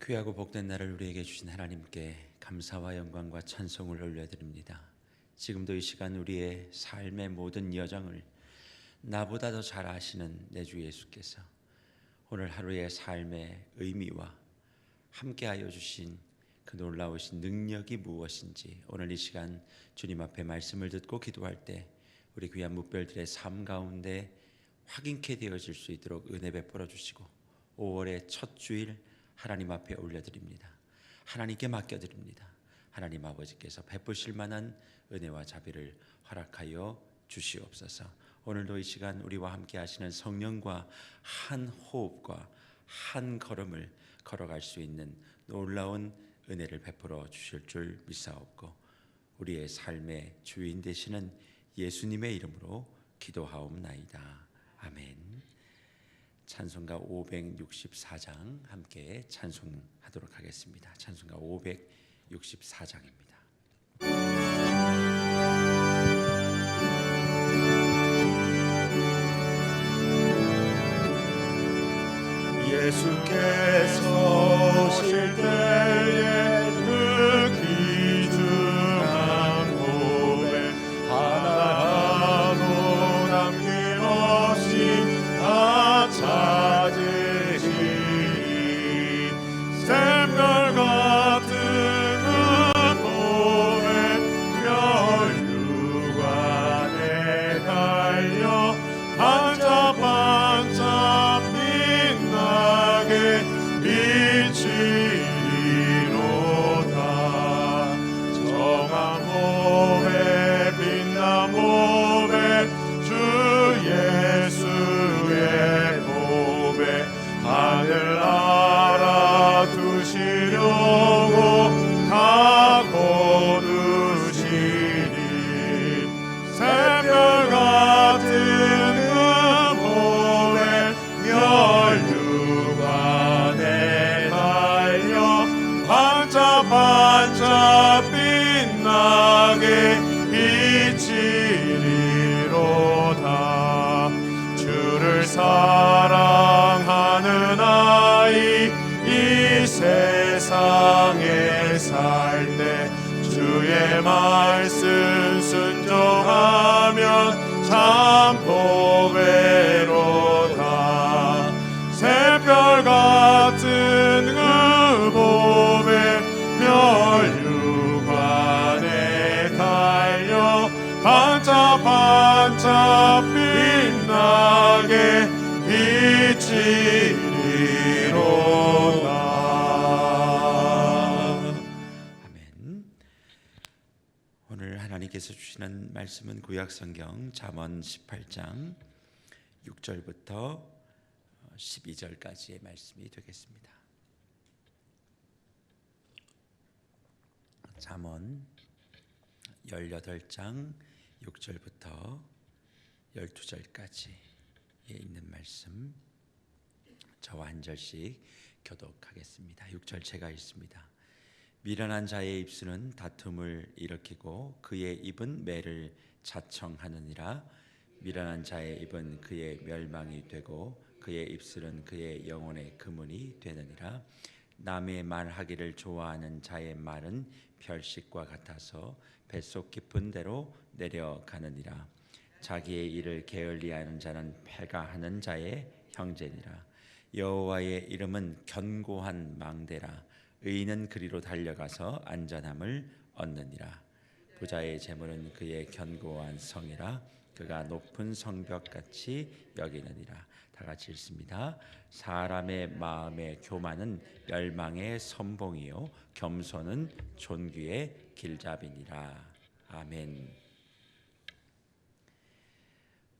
귀하고 복된 날을 우리에게 주신 하나님께 감사와 영광과 찬송을 올려드립니다. 지금도 이 시간 우리의 삶의 모든 여정을 나보다 더 잘 아시는 내 주 예수께서 오늘 하루의 삶의 의미와 함께하여 주신 그 놀라우신 능력이 무엇인지 오늘 이 시간 주님 앞에 말씀을 듣고 기도할 때 우리 귀한 묵별들의 삶 가운데 확인케 되어질 수 있도록 은혜 베풀어 주시고 5월의 첫 주일 하나님 앞에 올려드립니다. 하나님께 맡겨드립니다. 하나님 아버지께서 베푸실 만한 은혜와 자비를 허락하여 주시옵소서. 오늘도 이 시간 우리와 함께 하시는 성령과 한 호흡과 한 걸음을 걸어갈 수 있는 놀라운 은혜를 베풀어 주실 줄 믿사옵고 우리의 삶의 주인 되시는 예수님의 이름으로 기도하옵나이다. 아멘. 찬송가 564장 함께 찬송하도록 하겠습니다. 찬송가 564장입니다. 예수께서 오실 때에 그 귀중한 고백 하나라도 남김없이 다 찾으시니 샘별 같은 그 고백 멸류관에 달려 반짝반짝 빛나게 비치리로다. 정한 몸에 빛난 몸에 주 예수의 몸에 하늘 알아두시려고 다 거두시니 샘별 같은 그 몸에 멸류관에 달려 반짝반짝 빛나게 비치리로다. 주를 사랑하는 아이 이 세상에 살 때 주의 말씀 순종하면 참 보배로다. 새별 같은 그 몸에 멸류관에 달려 반짝반짝 빛나게 비치리로다. 아멘. 오늘 하나님께서 주시는 말씀은 구약성경 잠언 18장 6절부터 12절까지의 말씀이 되겠습니다. 잠언 18장 6절부터 12절까지에 있는 말씀 저와 한 절씩 교독하겠습니다. 6절 제가 읽습니다. 미련한 자의 입술은 다툼을 일으키고 그의 입은 매를 자청하느니라. 미련한 자의 입은 그의 멸망이 되고 그의 입술은 그의 영혼의 금문이 되느니라. 남의 말하기를 좋아하는 자의 말은 별식과 같아서 뱃속 깊은 데로 내려가느니라. 자기의 일을 게을리하는 자는 패가하는 자의 형제니라. 여호와의 이름은 견고한 망대라. 의인은 그리로 달려가서 안전함을 얻느니라. 부자의 재물은 그의 견고한 성이라. 그가 높은 성벽같이 여기느니라. 다 같이 읽습니다. 사람의 마음의 교만은 멸망의 선봉이요 겸손은 존귀의 길잡이니라. 아멘.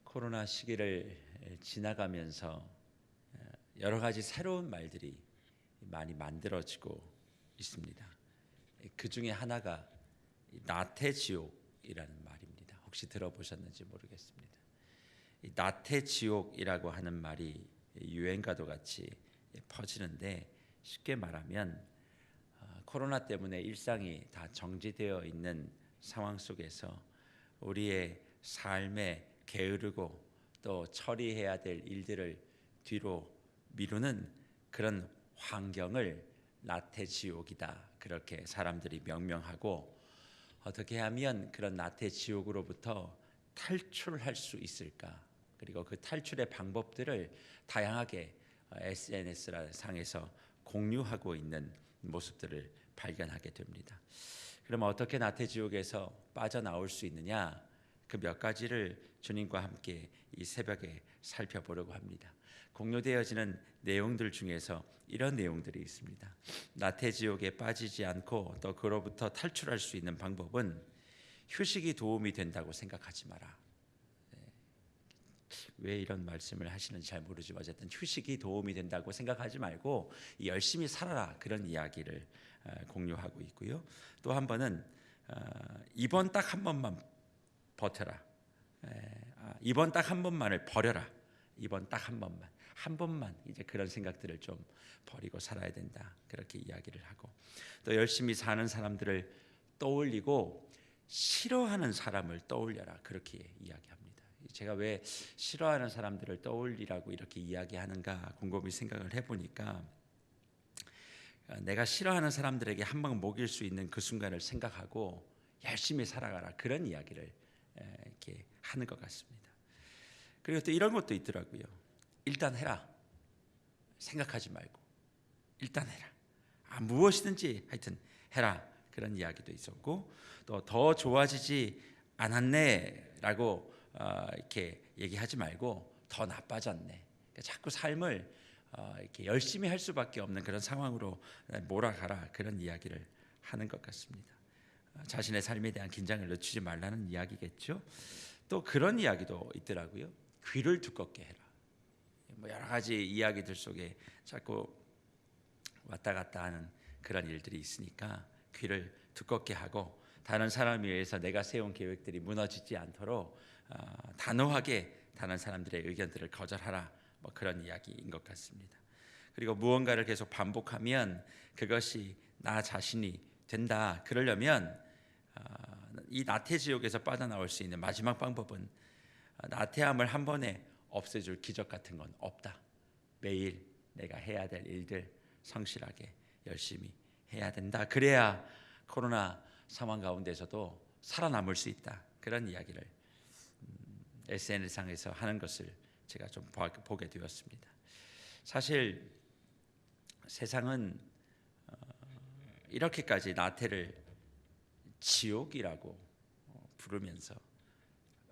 코로나 시기를 지나가면서 여러 가지 새로운 말들이 많이 만들어지고 있습니다. 그 중에 하나가 나태지옥이라는 말입니다. 혹시 들어보셨는지 모르겠습니다. 나태지옥이라고 하는 말이 유행과도 같이 퍼지는데 쉽게 말하면 코로나 때문에 일상이 다 정지되어 있는 상황 속에서 우리의 삶에 게으르고 또 처리해야 될 일들을 뒤로 미루는 그런 환경을 나태지옥이다. 그렇게 사람들이 명명하고, 어떻게 하면 그런 나태지옥으로부터 탈출할 수 있을까? 그리고 그 탈출의 방법들을 다양하게 SNS 상에서 공유하고 있는 모습들을 발견하게 됩니다. 그러면 어떻게 나태지옥에서 빠져나올 수 있느냐? 그 몇 가지를 주님과 함께 이 새벽에 살펴보려고 합니다. 공유되어지는 내용들 중에서 이런 내용들이 있습니다. 나태지옥에 빠지지 않고 또 그로부터 탈출할 수 있는 방법은 휴식이 도움이 된다고 생각하지 마라. 왜 이런 말씀을 하시는지 잘 모르지만 어쨌든 휴식이 도움이 된다고 생각하지 말고 열심히 살아라, 그런 이야기를 공유하고 있고요. 또 한 번은 이번 딱 한 번만 버텨라. 이번 딱 한 번만을 버려라. 이번 딱 한 번만 이제 그런 생각들을 좀 버리고 살아야 된다. 그렇게 이야기를 하고, 또 열심히 사는 사람들을 떠올리고 싫어하는 사람을 떠올려라. 그렇게 이야기합니다. 제가 왜 싫어하는 사람들을 떠올리라고 이렇게 이야기하는가 곰곰이 생각을 해보니까, 내가 싫어하는 사람들에게 한 방 먹일 수 있는 그 순간을 생각하고 열심히 살아가라, 그런 이야기를 이렇게 하는 것 같습니다. 그리고 또 이런 것도 있더라고요. 일단 해라. 생각하지 말고 일단 해라. 무엇이든지 하여튼 해라. 그런 이야기도 있었고, 또 더 좋아지지 않았네라고 이렇게 얘기하지 말고 더 나빠졌네. 그러니까 자꾸 삶을 이렇게 열심히 할 수밖에 없는 그런 상황으로 몰아가라, 그런 이야기를 하는 것 같습니다. 자신의 삶에 대한 긴장을 늦추지 말라는 이야기겠죠. 또 그런 이야기도 있더라고요. 귀를 두껍게 해라. 여러 가지 이야기들 속에 자꾸 왔다 갔다 하는 그런 일들이 있으니까 귀를 두껍게 하고, 다른 사람에 의해서 내가 세운 계획들이 무너지지 않도록 단호하게 다른 사람들의 의견들을 거절하라, 그런 이야기인 것 같습니다. 그리고 무언가를 계속 반복하면 그것이 나 자신이 된다. 그러려면 이 나태지옥에서 빠져나올 수 있는 마지막 방법은 나태함을 한 번에 없애줄 기적 같은 건 없다. 매일 내가 해야 될 일들 성실하게 열심히 해야 된다. 그래야 코로나 상황 가운데서도 살아남을 수 있다. 그런 이야기를 SNS상에서 하는 것을 제가 좀 보게 되었습니다. 사실 세상은 이렇게까지 나태를 지옥이라고 부르면서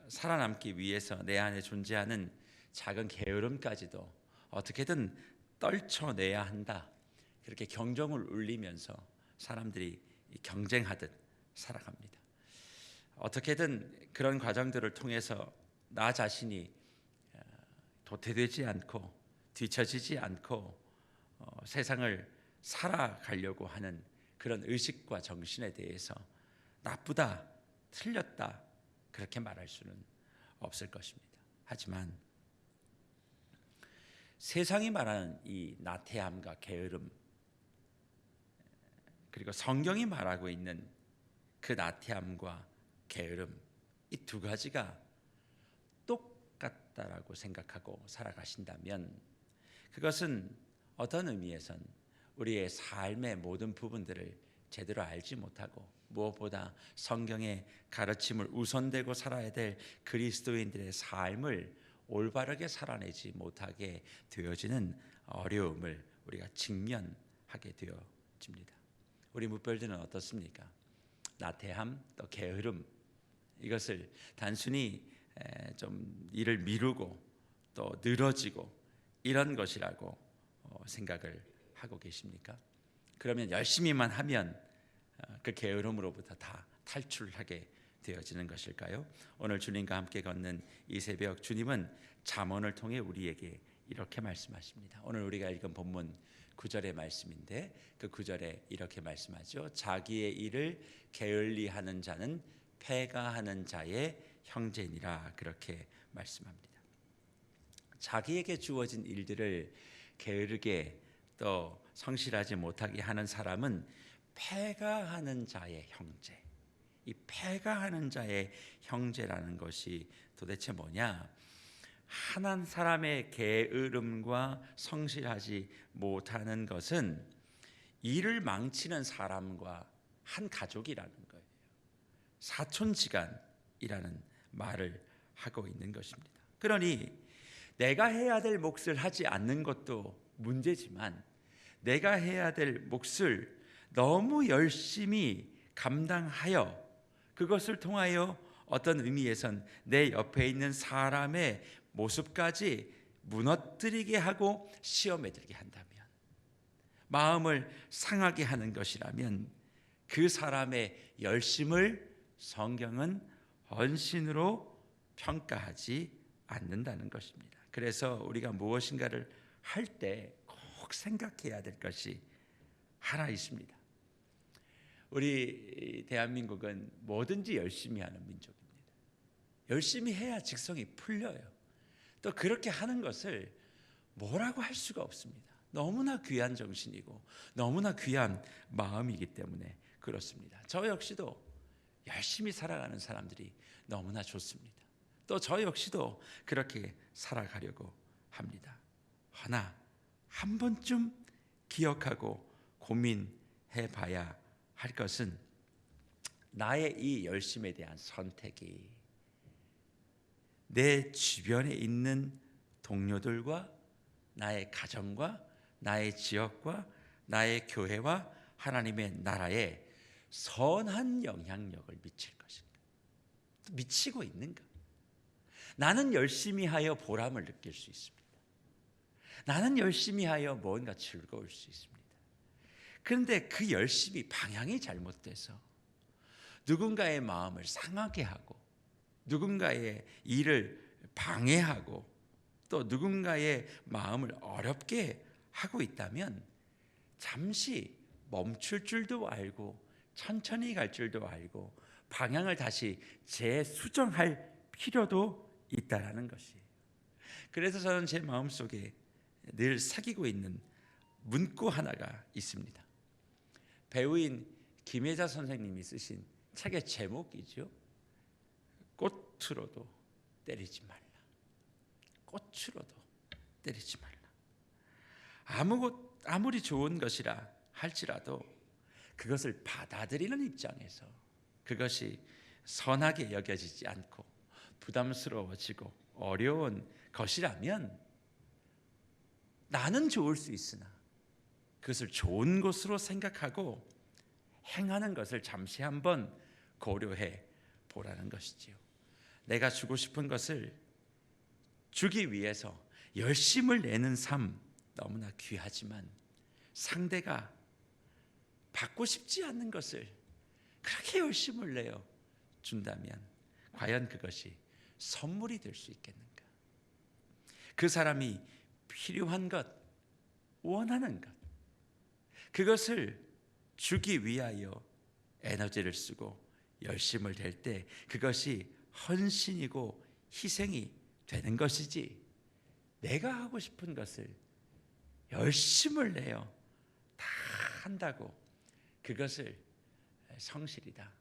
살아남기 위해서 내 안에 존재하는 작은 게으름까지도 어떻게든 떨쳐내야 한다. 그렇게 경종을 울리면서 사람들이 경쟁하듯 살아갑니다. 어떻게든 그런 과정들을 통해서 나 자신이 도태되지 않고 뒤처지지 않고 세상을 살아가려고 하는 그런 의식과 정신에 대해서 나쁘다, 틀렸다 그렇게 말할 수는 없을 것입니다. 하지만 세상이 말하는 이 나태함과 게으름, 그리고 성경이 말하고 있는 그 나태함과 게으름, 이 두 가지가 똑같다라고 생각하고 살아가신다면 그것은 어떤 의미에선 우리의 삶의 모든 부분들을 제대로 알지 못하고 무엇보다 성경의 가르침을 우선되고 살아야 될 그리스도인들의 삶을 올바르게 살아내지 못하게 되어지는 어려움을 우리가 직면하게 되어집니다. 우리 묵별들은 어떻습니까? 나태함 또 게으름, 이것을 단순히 좀 일을 미루고 또 늘어지고 이런 것이라고 생각을 하고 계십니까? 그러면 열심히만 하면 그 게으름으로부터 다 탈출하게 되어지는 것일까요? 오늘 주님과 함께 걷는 이 새벽, 주님은 잠언을 통해 우리에게 이렇게 말씀하십니다. 오늘 우리가 읽은 본문 9절의 말씀인데 그 9절에 이렇게 말씀하죠. 자기의 일을 게을리하는 자는 패가하는 자의 형제니라, 그렇게 말씀합니다. 자기에게 주어진 일들을 게으르게 또 성실하지 못하게 하는 사람은 패가하는 자의 형제. 이 패가하는 자의 형제라는 것이 도대체 뭐냐? 한 사람의 게으름과 성실하지 못하는 것은 일을 망치는 사람과 한 가족이라는 거예요. 사촌지간이라는 말을 하고 있는 것입니다. 그러니 내가 해야 될 몫을 하지 않는 것도 문제지만 내가 해야 될 몫을 너무 열심히 감당하여 그것을 통하여 어떤 의미에선 내 옆에 있는 사람의 모습까지 무너뜨리게 하고 시험에 들게 한다면, 마음을 상하게 하는 것이라면 그 사람의 열심을 성경은 헌신으로 평가하지 않는다는 것입니다. 그래서 우리가 무엇인가를 할 때 꼭 생각해야 될 것이 하나 있습니다. 우리 대한민국은 뭐든지 열심히 하는 민족입니다. 열심히 해야 직성이 풀려요. 또 그렇게 하는 것을 뭐라고 할 수가 없습니다. 너무나 귀한 정신이고 너무나 귀한 마음이기 때문에 그렇습니다. 저 역시도 열심히 살아가는 사람들이 너무나 좋습니다. 또 저 역시도 그렇게 살아가려고 합니다. 허나 한 번쯤 기억하고 고민해 봐야 할 것은 나의 이 열심에 대한 선택이 내 주변에 있는 동료들과 나의 가정과 나의 지역과 나의 교회와 하나님의 나라에 선한 영향력을 미칠 것인가? 미치고 있는가? 나는 열심히 하여 보람을 느낄 수 있습니다. 나는 열심히 하여 뭔가 즐거울 수 있습니다. 그런데 그 열심이 방향이 잘못돼서 누군가의 마음을 상하게 하고 누군가의 일을 방해하고 또 누군가의 마음을 어렵게 하고 있다면 잠시 멈출 줄도 알고 천천히 갈 줄도 알고 방향을 다시 재수정할 필요도 있다라는 것이에요. 그래서 저는 제 마음속에 늘 새기고 있는 문구 하나가 있습니다. 배우인 김혜자 선생님이 쓰신 책의 제목이죠. 꽃으로도 때리지 말라. 꽃으로도 때리지 말라. 아무리 좋은 것이라 할지라도 그것을 받아들이는 입장에서 그것이 선하게 여겨지지 않고 부담스러워지고 어려운 것이라면 나는 좋을 수 있으나 그것을 좋은 것으로 생각하고 행하는 것을 잠시 한번 고려해 보라는 것이지요. 내가 주고 싶은 것을 주기 위해서 열심을 내는 삶 너무나 귀하지만 상대가 받고 싶지 않는 것을 그렇게 열심을 내어 준다면 과연 그것이 선물이 될 수 있겠는가? 그 사람이 필요한 것, 원하는 것, 그것을 주기 위하여 에너지를 쓰고 열심을 댈 때 그것이 헌신이고 희생이 되는 것이지, 내가 하고 싶은 것을 열심을 내어 다 한다고 그것을 성실이다,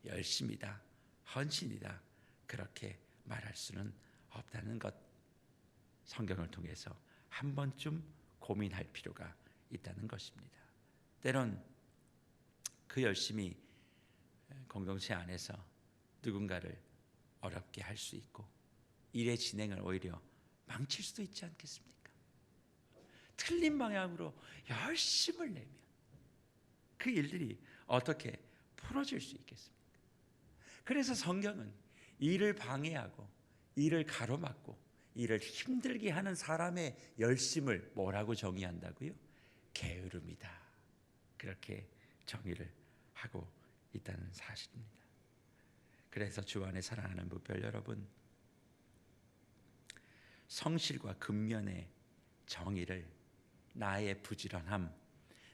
열심이다, 헌신이다 그렇게 말할 수는 없다는 것, 성경을 통해서 한 번쯤 고민할 필요가 있다는 것입니다. 때론 그 열심이 공동체 안에서 누군가를 어렵게 할 수 있고 일의 진행을 오히려 망칠 수도 있지 않겠습니까? 틀린 방향으로 열심을 내면 그 일들이 어떻게 풀어질 수 있겠습니까? 그래서 성경은 일을 방해하고 일을 가로막고 일을 힘들게 하는 사람의 열심을 뭐라고 정의한다고요? 게으름이다. 그렇게 정의를 하고 있다는 사실입니다. 그래서 주 안에 사랑하는 무별 여러분, 성실과 근면의 정의를 나의 부지런함,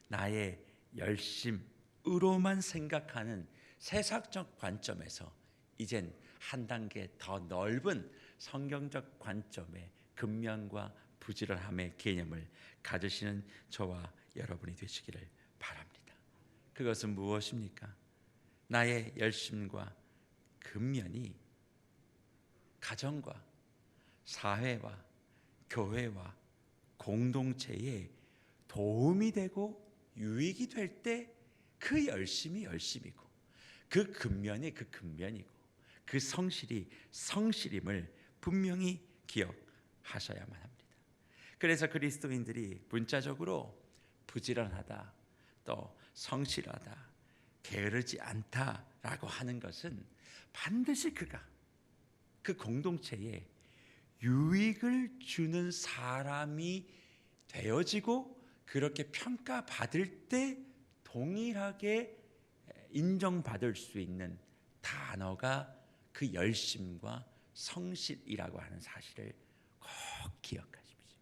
나의 열심으로만 생각하는 세상적 관점에서 이젠 한 단계 더 넓은 성경적 관점의 근면과 부지런함의 개념을 가지시는 저와 여러분이 되시기를 바랍니다. 그것은 무엇입니까? 나의 열심과 근면이 가정과 사회와 교회와 공동체에 도움이 되고 유익이 될 때 그 열심이 열심이고, 그 근면이 그 근면이고, 그 성실이 성실임을 분명히 기억하셔야만 합니다. 그래서 그리스도인들이 문자적으로 부지런하다, 또 성실하다, 게으르지 않다라고 하는 것은 반드시 그가 그 공동체에 유익을 주는 사람이 되어지고 그렇게 평가받을 때 동일하게 인정받을 수 있는 단어가 그 열심과 성실이라고 하는 사실을 꼭 기억하십시오.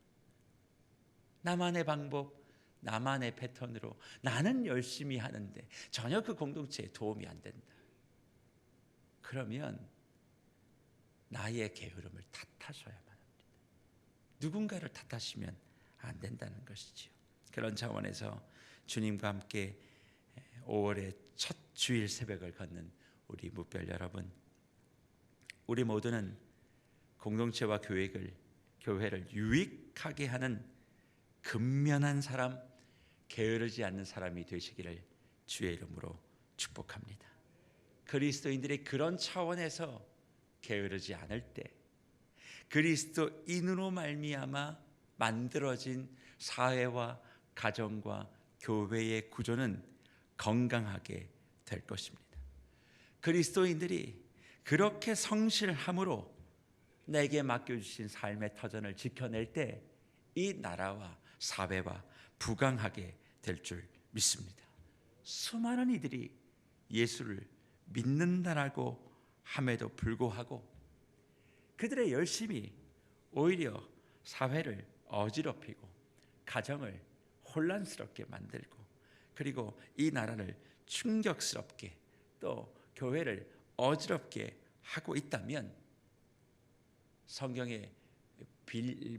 나만의 방법, 나만의 패턴으로 나는 열심히 하는데 전혀 그 공동체에 도움이 안 된다. 그러면 나의 게으름을 탓하셔야만 합니다. 누군가를 탓하시면 안 된다는 것이지요. 그런 차원에서 주님과 함께 5월의 첫 주일 새벽을 걷는 우리 무별 여러분, 우리 모두는 공동체와 교회를 유익하게 하는 근면한 사람, 게으르지 않는 사람이 되시기를 주의 이름으로 축복합니다. 그리스도인들이 그런 차원에서 게으르지 않을 때 그리스도인으로 말미암아 만들어진 사회와 가정과 교회의 구조는 건강하게 될 것입니다. 그리스도인들이 그렇게 성실함으로 내게 맡겨주신 삶의 터전을 지켜낼 때 이 나라와 사회와 부강하게 될 줄 믿습니다. 수많은 이들이 예수를 믿는다라고 함에도 불구하고 그들의 열심이 오히려 사회를 어지럽히고 가정을 혼란스럽게 만들고, 그리고 이 나라를 충격스럽게, 또 교회를 어지럽게 하고 있다면 성경의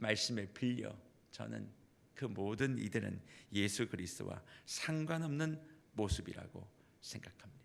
말씀을 빌려 저는 그 모든 이들은 예수 그리스도와 상관없는 모습이라고 생각합니다.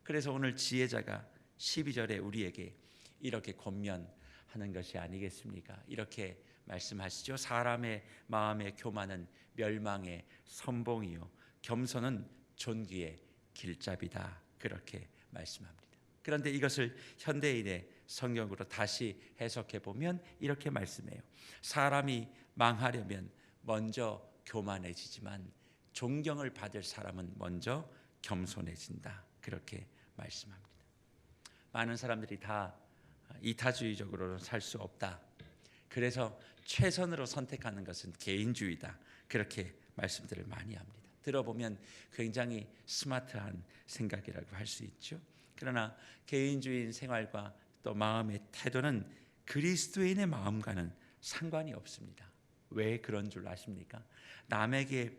그래서 오늘 지혜자가 12절에 우리에게 이렇게 권면하는 것이 아니겠습니까? 이렇게 말씀하시죠. 사람의 마음의 교만은 멸망의 선봉이요 겸손은 존귀의 길잡이다. 그렇게 말씀합니다. 그런데 이것을 현대인의 성경으로 다시 해석해 보면 이렇게 말씀해요. 사람이 망하려면 먼저 교만해지지만 존경을 받을 사람은 먼저 겸손해진다. 그렇게 말씀합니다. 많은 사람들이 다 이타주의적으로 살 수 없다. 그래서 최선으로 선택하는 것은 개인주의다. 그렇게 말씀들을 많이 합니다. 들어보면 굉장히 스마트한 생각이라고 할 수 있죠. 그러나 개인주의인 생활과 또 마음의 태도는 그리스도인의 마음과는 상관이 없습니다. 왜 그런 줄 아십니까? 남에게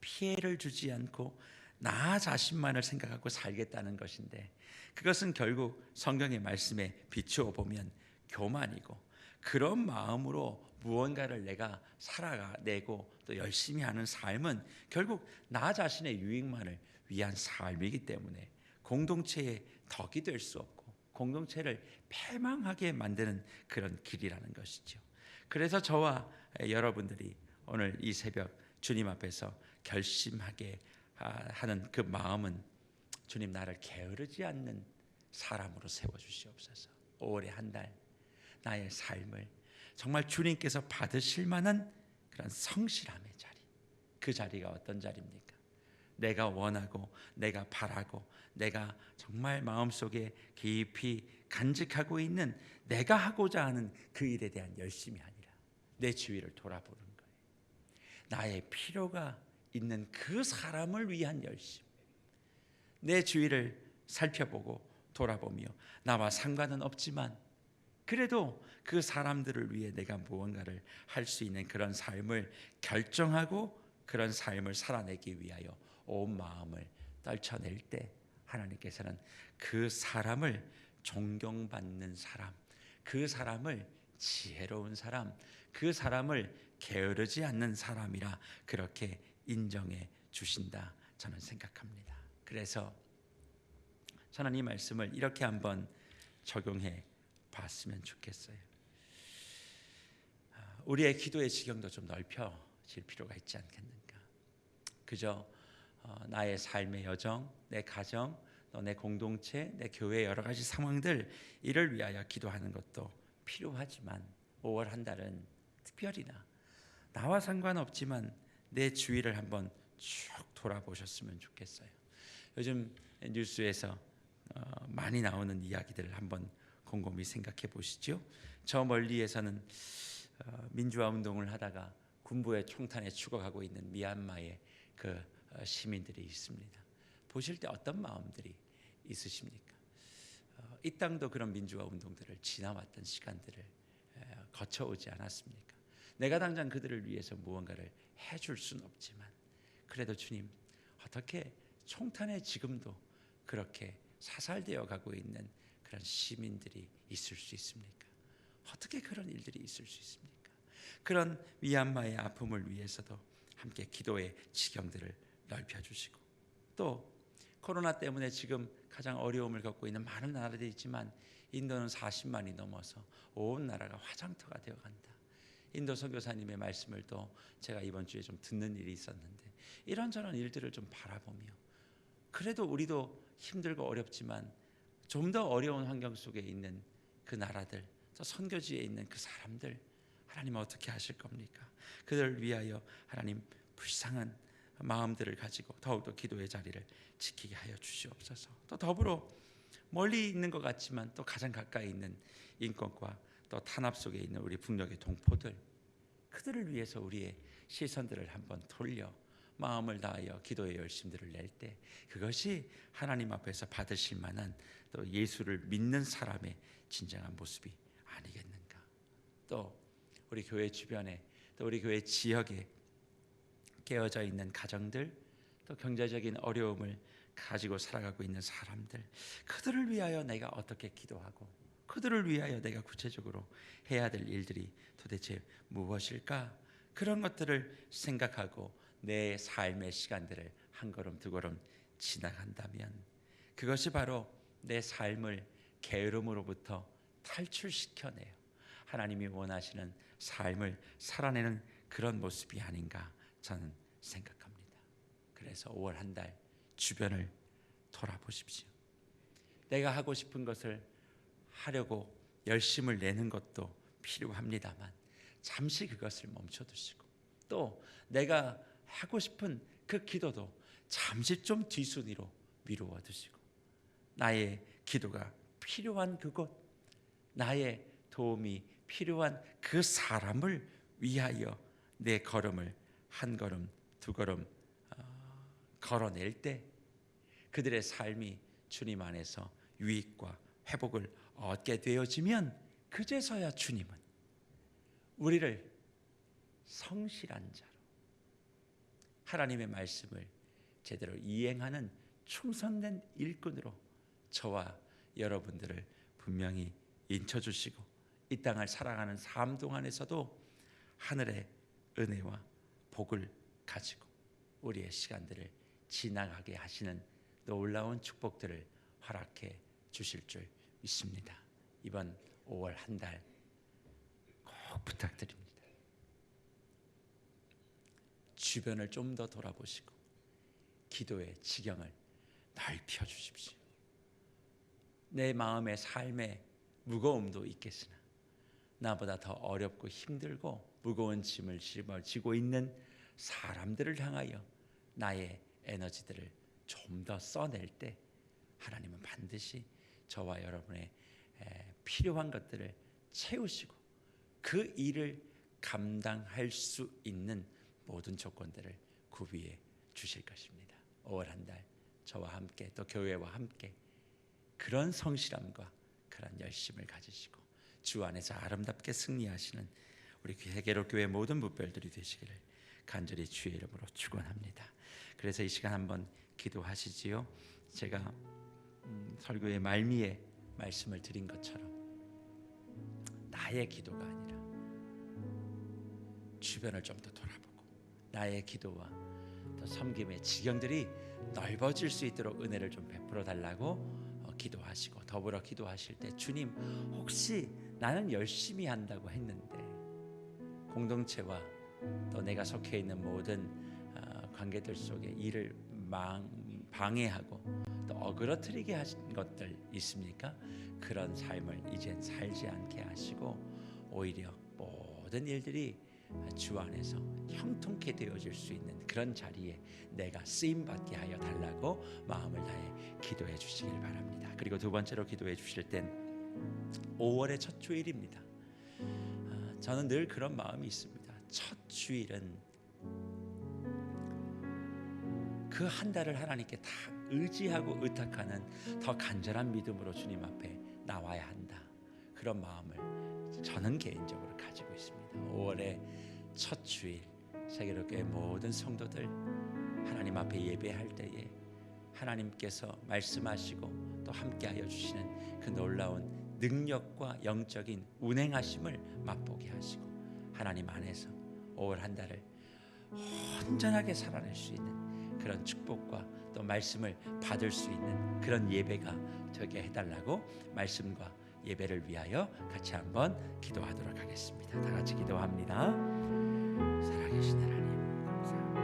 피해를 주지 않고 나 자신만을 생각하고 살겠다는 것인데, 그것은 결국 성경의 말씀에 비추어 보면 교만이고, 그런 마음으로 무언가를 내가 살아내고 또 열심히 하는 삶은 결국 나 자신의 유익만을 위한 삶이기 때문에 공동체의 덕이 될 수 없고 공동체를 패망하게 만드는 그런 길이라는 것이죠. 그래서 저와 여러분들이 오늘 이 새벽 주님 앞에서 결심하게 하는 그 마음은, 주님 나를 게으르지 않는 사람으로 세워주시옵소서. 5월의 한 달 나의 삶을 정말 주님께서 받으실 만한 그런 성실함의 자리, 그 자리가 어떤 자리입니까? 내가 원하고 내가 바라고 내가 정말 마음속에 깊이 간직하고 있는 내가 하고자 하는 그 일에 대한 열심이 아니라 내 주위를 돌아보는 거예요. 나의 필요가 있는 그 사람을 위한 열심, 내 주위를 살펴보고 돌아보며 나와 상관은 없지만 그래도 그 사람들을 위해 내가 무언가를 할 수 있는 그런 삶을 결정하고 그런 삶을 살아내기 위하여 온 마음을 떨쳐낼 때 하나님께서는 그 사람을 존경받는 사람, 그 사람을 지혜로운 사람, 그 사람을 게으르지 않는 사람이라 그렇게 인정해 주신다 저는 생각합니다. 그래서 저는 이 말씀을 이렇게 한번 적용해 봤으면 좋겠어요. 우리의 기도의 지경도 좀 넓혀질 필요가 있지 않겠는가. 그저 나의 삶의 여정, 내 가정, 또 내 공동체, 내 교회 여러 가지 상황들 이를 위하여 기도하는 것도 필요하지만 5월 한 달은 특별히나 나와 상관없지만 내 주위를 한번 쭉 돌아보셨으면 좋겠어요. 요즘 뉴스에서 많이 나오는 이야기들을 한번 곰곰이 생각해 보시죠. 저 멀리에서는 민주화 운동을 하다가 군부의 총탄에 죽어가고 있는 미얀마의 그 시민들이 있습니다. 보실 때 어떤 마음들이 있으십니까? 이 땅도 그런 민주화 운동들을 지나왔던 시간들을 거쳐오지 않았습니까? 내가 당장 그들을 위해서 무언가를 해줄 수는 없지만 그래도 주님, 어떻게 총탄에 지금도 그렇게 사살되어 가고 있는 그런 시민들이 있을 수 있습니까? 어떻게 그런 일들이 있을 수 있습니까? 그런 미얀마의 아픔을 위해서도 함께 기도의 지경들을 넓혀주시고, 또 코로나 때문에 지금 가장 어려움을 겪고 있는 많은 나라들이 있지만 인도는 40만이 넘어서 온 나라가 화장터가 되어간다. 인도 선교사님의 말씀을 또 제가 이번 주에 좀 듣는 일이 있었는데, 이런저런 일들을 좀 바라보며 그래도 우리도 힘들고 어렵지만 좀 더 어려운 환경 속에 있는 그 나라들, 또 선교지에 있는 그 사람들, 하나님 어떻게 하실 겁니까? 그들을 위하여 하나님 불쌍한 마음들을 가지고 더욱더 기도의 자리를 지키게 하여 주시옵소서. 또 더불어 멀리 있는 것 같지만 또 가장 가까이 있는 인권과 또 탄압 속에 있는 우리 북녘의 동포들, 그들을 위해서 우리의 시선들을 한번 돌려 마음을 다하여 기도의 열심들을 낼 때 그것이 하나님 앞에서 받으실 만한 또 예수를 믿는 사람의 진정한 모습이 아니겠는가. 또 우리 교회 주변에, 또 우리 교회 지역에 깨어져 있는 가정들, 또 경제적인 어려움을 가지고 살아가고 있는 사람들, 그들을 위하여 내가 어떻게 기도하고 그들을 위하여 내가 구체적으로 해야 될 일들이 도대체 무엇일까? 그런 것들을 생각하고 내 삶의 시간들을 한 걸음 두 걸음 지나간다면 그것이 바로 내 삶을 게으름으로부터 탈출시켜내요 하나님이 원하시는 삶을 살아내는 그런 모습이 아닌가 저는 생각합니다. 그래서 5월 한 달 주변을 돌아보십시오. 내가 하고 싶은 것을 하려고 열심을 내는 것도 필요합니다만 잠시 그것을 멈춰두시고, 또 내가 하고 싶은 그 기도도 잠시 좀 뒷순위로 미루어 두시고, 나의 기도가 필요한 그곳, 나의 도움이 필요한 그 사람을 위하여 내 걸음을 한 걸음 두 걸음 걸어낼 때 그들의 삶이 주님 안에서 유익과 회복을 얻게 되어지면 그제서야 주님은 우리를 성실한 자로, 하나님의 말씀을 제대로 이행하는 충성된 일꾼으로 저와 여러분들을 분명히 인쳐주시고 이 땅을 살아가는 삶 동안에서도 하늘의 은혜와 복을 가지고 우리의 시간들을 지나가게 하시는 놀라운 축복들을 허락해 주실 줄 믿습니다. 이번 5월 한 달 꼭 부탁드립니다. 주변을 좀 더 돌아보시고 기도의 지경을 넓혀 주십시오. 내 마음의 삶의 무거움도 있겠으나 나보다 더 어렵고 힘들고 무거운 짐을 짊어지고 있는 사람들을 향하여 나의 에너지들을 좀 더 써낼 때 하나님은 반드시 저와 여러분의 필요한 것들을 채우시고 그 일을 감당할 수 있는 모든 조건들을 구비해 주실 것입니다. 5월 한 달 저와 함께 또 교회와 함께 그런 성실함과 그런 열심을 가지시고 주 안에서 아름답게 승리하시는 우리 회개로 교회 모든 무별들이 되시기를 간절히 주의 이름으로 축원합니다. 그래서 이 시간 한번 기도하시지요. 제가 설교의 말미에 말씀을 드린 것처럼 나의 기도가 아니라 주변을 좀 더 돌아보고 나의 기도와 또 섬김의 지경들이 넓어질 수 있도록 은혜를 좀 베풀어 달라고 기도하시고, 더불어 기도하실 때 주님, 혹시 나는 열심히 한다고 했는데 공동체와 또 내가 속해 있는 모든 관계들 속에 일을 방해하고 또 어그러뜨리게 하신 것들 있습니까? 그런 삶을 이젠 살지 않게 하시고 오히려 모든 일들이 주 안에서 형통케 되어질 수 있는 그런 자리에 내가 쓰임받게 하여 달라고 마음을 다해 기도해 주시길 바랍니다. 그리고 두 번째로 기도해 주실 땐 5월의 첫 주일입니다. 저는 늘 그런 마음이 있습니다. 첫 주일은 그 한 달을 하나님께 다 의지하고 의탁하는 더 간절한 믿음으로 주님 앞에 나와야 한다. 그런 마음을 저는 개인적으로 가지고 있습니다. 5월의 첫 주일 세계로교회 모든 성도들 하나님 앞에 예배할 때에 하나님께서 말씀하시고 또 함께하여 주시는 그 놀라운 능력과 영적인 운행하심을 맛보게 하시고 하나님 안에서 5월 한 달을 온전하게 살아낼 수 있는 그런 축복과 또 말씀을 받을 수 있는 그런 예배가 되게 해달라고 말씀과 예배를 위하여 같이 한번 기도하도록 하겠습니다. 다 같이 기도합니다. 살아계신 하나님 감사합니다.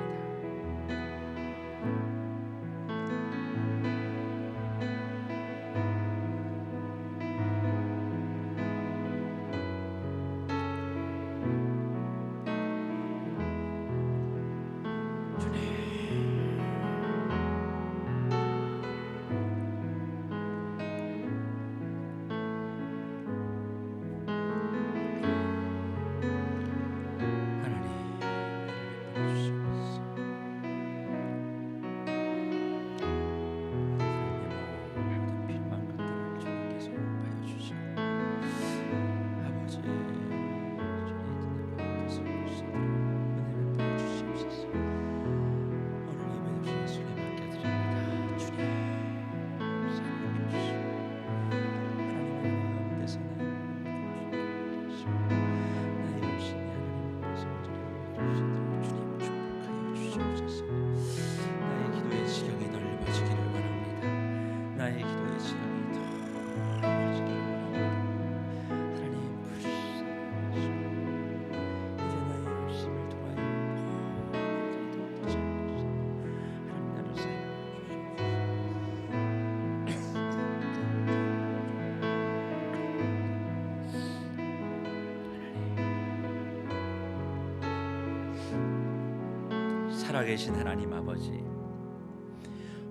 살아계신 하나님 아버지,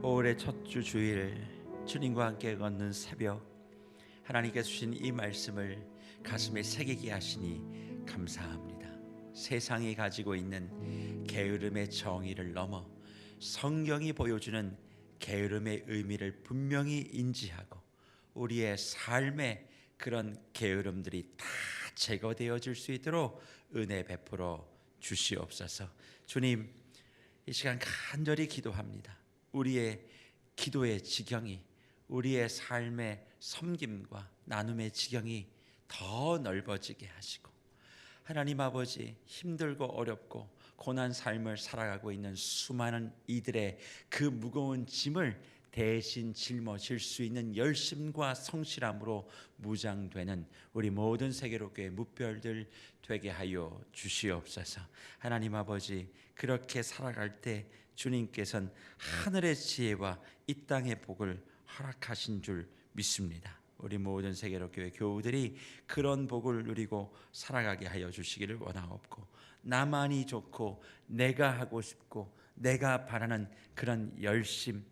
5월의 첫 주 주일 주님과 함께 걷는 새벽 하나님께 주신 이 말씀을 가슴에 새기게 하시니 감사합니다. 세상이 가지고 있는 게으름의 정의를 넘어 성경이 보여주는 게으름의 의미를 분명히 인지하고 우리의 삶의 그런 게으름들이 다 제거되어질 수 있도록 은혜 베풀어 주시옵소서. 주님, 이 시간 간절히 기도합니다. 우리의 기도의 지경이, 우리의 삶의 섬김과 나눔의 지경이 더 넓어지게 하시고, 하나님 아버지, 힘들고 어렵고 고난 삶을 살아가고 있는 수많은 이들의 그 무거운 짐을 대신 짊어질 수 있는 열심과 성실함으로 무장되는 우리 모든 세계로교회 무별들 되게 하여 주시옵소서. 하나님 아버지, 그렇게 살아갈 때 주님께서는 하늘의 지혜와 이 땅의 복을 허락하신 줄 믿습니다. 우리 모든 세계로교회 교우들이 그런 복을 누리고 살아가게 하여 주시기를 원하옵고, 나만이 좋고 내가 하고 싶고 내가 바라는 그런 열심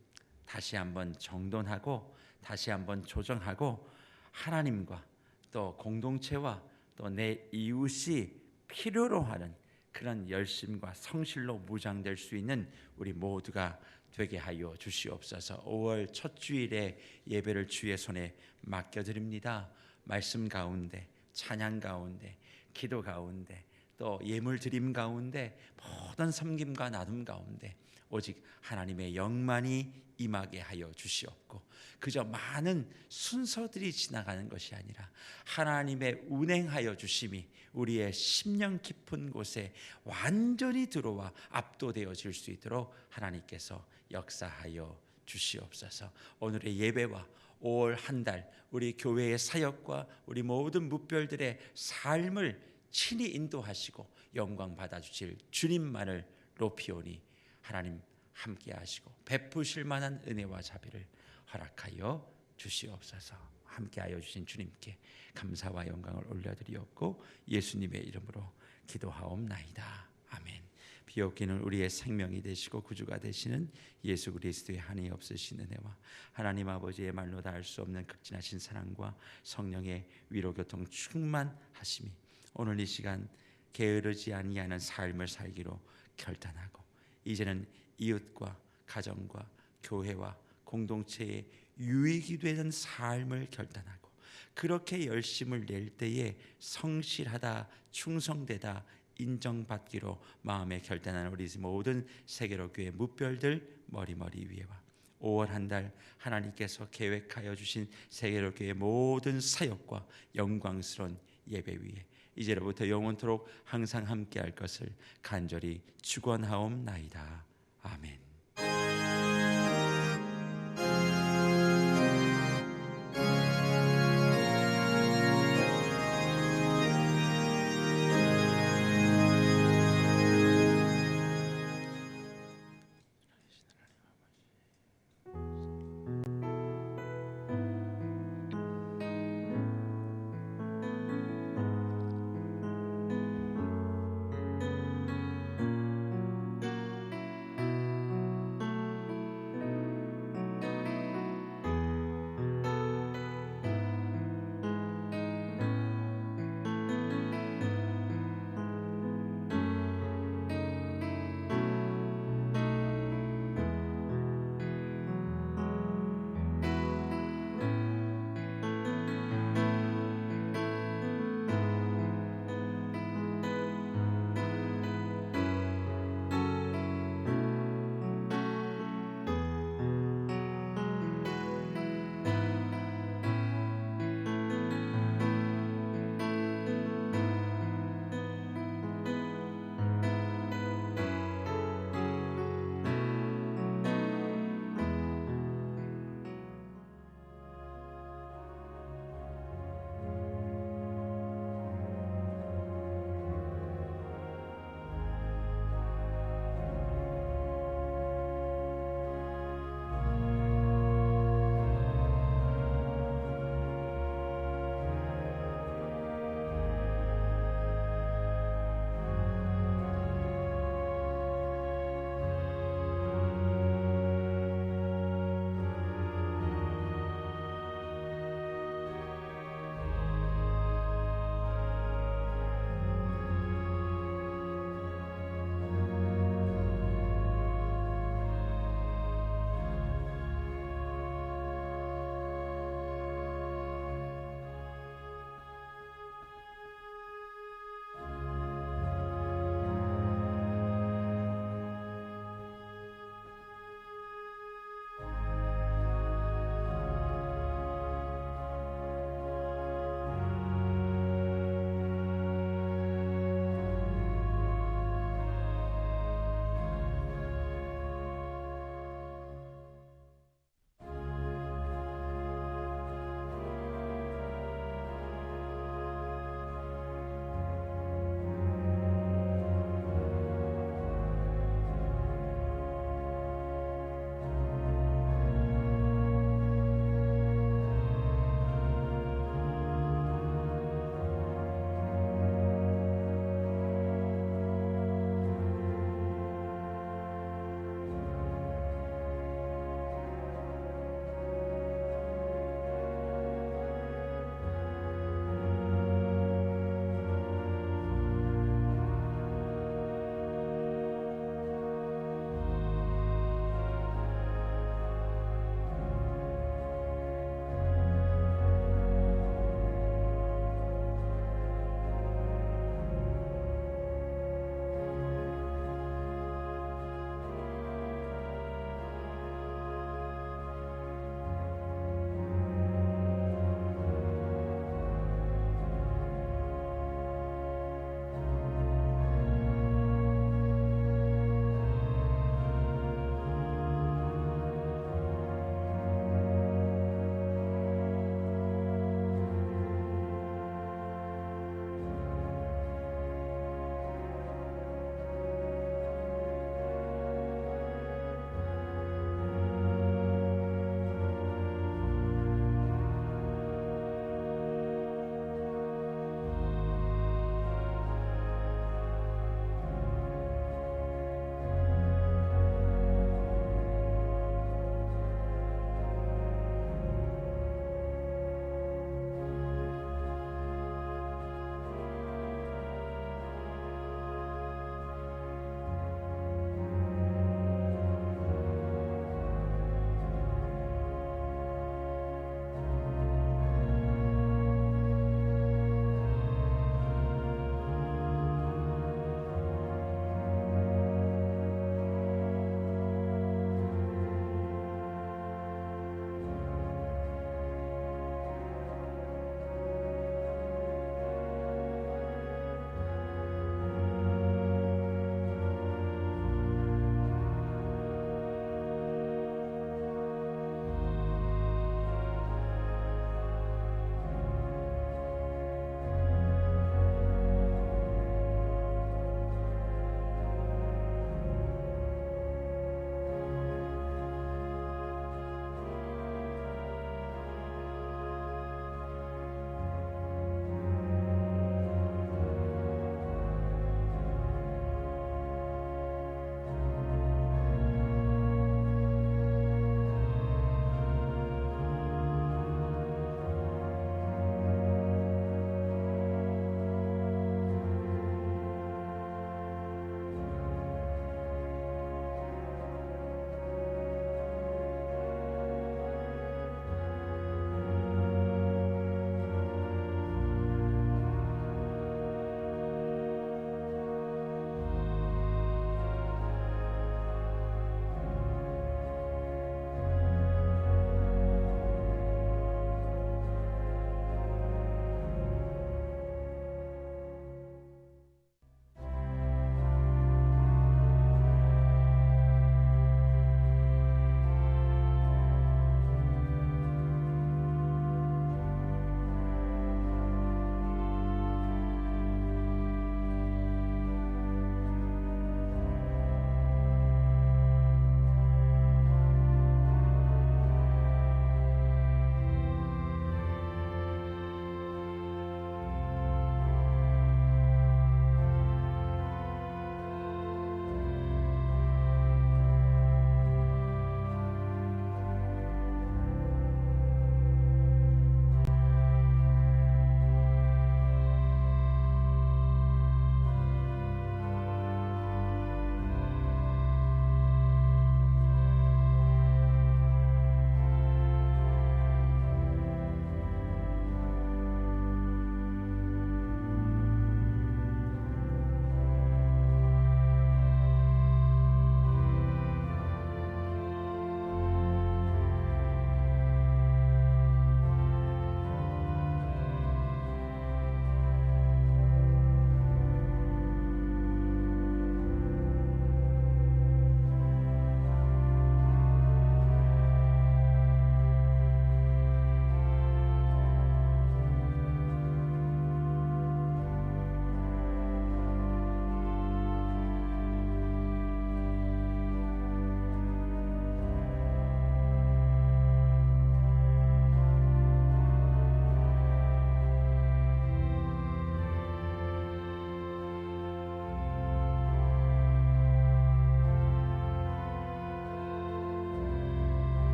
다시 한번 정돈하고 다시 한번 조정하고 하나님과 또 공동체와 또 내 이웃이 필요로 하는 그런 열심과 성실로 무장될 수 있는 우리 모두가 되게 하여 주시옵소서. 5월 첫 주일에 예배를 주의 손에 맡겨드립니다. 말씀 가운데, 찬양 가운데, 기도 가운데, 또 예물 드림 가운데, 모든 섬김과 나눔 가운데 오직 하나님의 영만이 임하게 하여 주시옵고, 그저 많은 순서들이 지나가는 것이 아니라 하나님의 운행하여 주심이 우리의 심령 깊은 곳에 완전히 들어와 압도되어질 수 있도록 하나님께서 역사하여 주시옵소서. 오늘의 예배와 5월 한 달 우리 교회의 사역과 우리 모든 무별들의 삶을 친히 인도하시고 영광 받아주실 주님만을 높이오니 하나님 함께 하시고 베푸실 만한 은혜와 자비를 허락하여 주시옵소서. 함께하여 주신 주님께 감사와 영광을 올려드리옵고 예수님의 이름으로 기도하옵나이다. 아멘. 비옵기는 우리의 생명이 되시고 구주가 되시는 예수 그리스도의 한이 없으신 은혜와 하나님 아버지의 말로 다 할 수 없는 극진하신 사랑과 성령의 위로 교통 충만하심이 오늘 이 시간 게으르지 아니하는 삶을 살기로 결단하고 이제는 이웃과 가정과 교회와 공동체의 유익이 되는 삶을 결단하고 그렇게 열심을 낼 때에 성실하다 충성되다 인정받기로 마음에 결단하는 우리 모든 세계로 교회 무별들 머리머리 위에와 5월 한 달 하나님께서 계획하여 주신 세계로 교회 모든 사역과 영광스러운 예배 위에 이제로부터 영원토록 항상 함께할 것을 간절히 축원하옵나이다. 아멘.